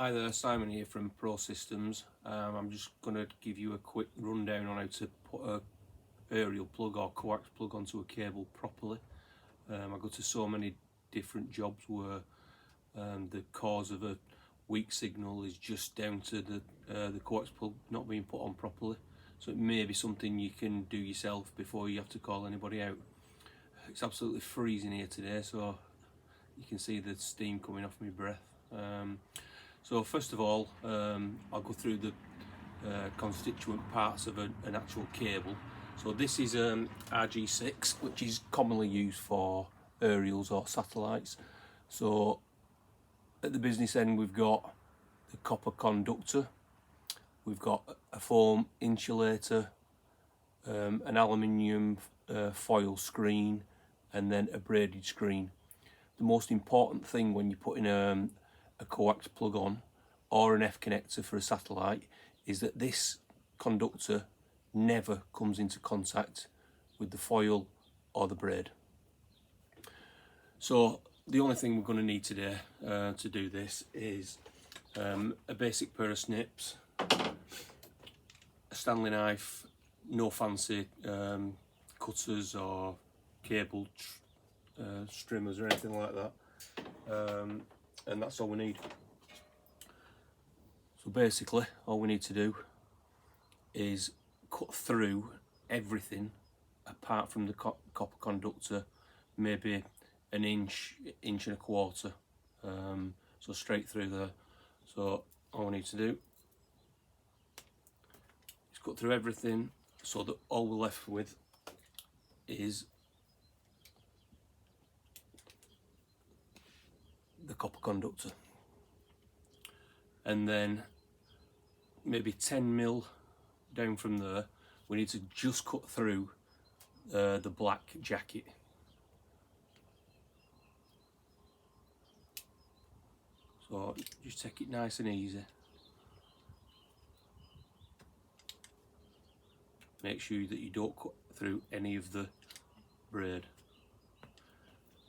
Hi there, Simon here from Pro Systems. I'm just going to give you a quick rundown on how to put a aerial plug or coax plug onto a cable properly. I go to so many different jobs where the cause of a weak signal is just down to the coax plug not being put on properly. So it may be something you can do yourself before you have to call anybody out. It's absolutely freezing here today, so you can see the steam coming off my breath. So first of all, I'll go through the constituent parts of an actual cable. So this is RG6, which is commonly used for aerials or satellites. So at the business end we've got the copper conductor, we've got a foam insulator, an aluminium foil screen, and then a braided screen. The most important thing when you're putting a coax plug on or an F connector for a satellite is that this conductor never comes into contact with the foil or the braid. So the only thing we're going to need today to do this is a basic pair of snips, a Stanley knife, no fancy cutters or cable strimmers or anything like that, and that's all we need. So basically all we need to do is cut through everything apart from the copper conductor, maybe an inch and a quarter, so straight through there. So all we need to do is cut through everything so that all we're left with is the copper conductor, and then maybe 10mm down from there we need to just cut through the black jacket. So just take it nice and easy. Make sure that you don't cut through any of the braid,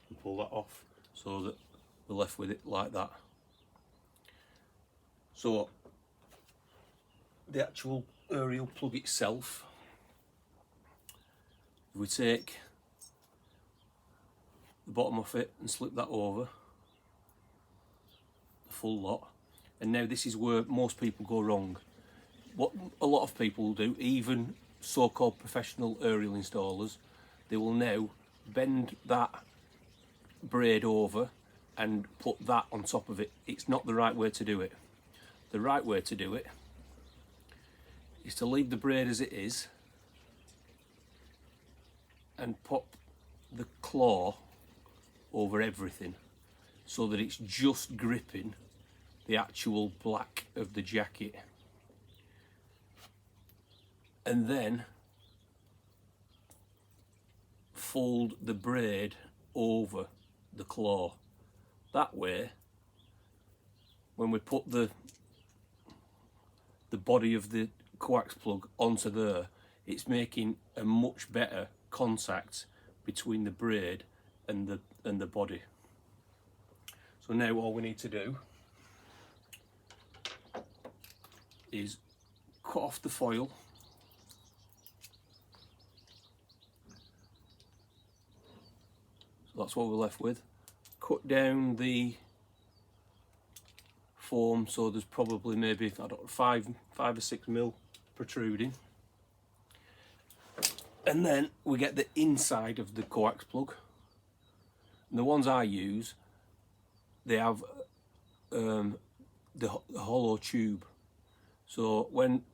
and pull that off so that we're left with it like that. So the actual aerial plug itself, if we take the bottom of it and slip that over the full lot, and now this is where most people go wrong. What a lot of people do, even so-called professional aerial installers, they will now bend that braid over and put that on top of it. It's not the right way to do it. The right way to do it is to leave the braid as it is and pop the claw over everything so that it's just gripping the actual black of the jacket, and then fold the braid over the claw. That way, when we put the body of the coax plug onto there, it's making a much better contact between the braid and the body. So now all we need to do is cut off the foil, so that's what we're left with. Cut down the foam so there's probably maybe, I don't know, 5 or 6mm protruding, and then we get the inside of the coax plug. And the ones I use, they have the hollow tube, so when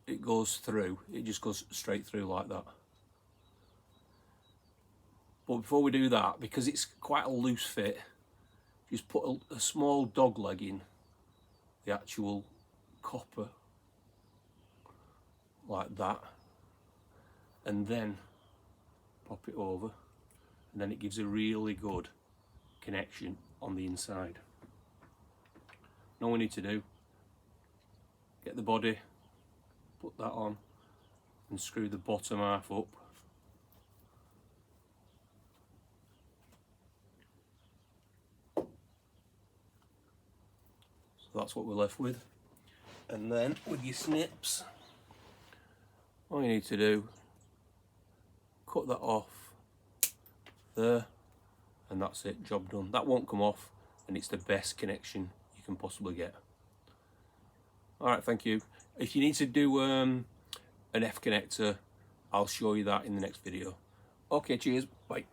it goes through, it just goes straight through like that. But before we do that, because it's quite a loose fit, just put a small dog leg in the actual copper like that, and then pop it over, and then it gives a really good connection on the inside. And all we need to do, get the body, put that on, and screw the bottom half up. So that's what we're left with. And then with your snips, all you need to do, cut that off there, and that's it, job done. That won't come off, and it's the best connection you can possibly get. Alright, thank you. If you need to do an F connector, I'll show you that in the next video. Okay, cheers, bye.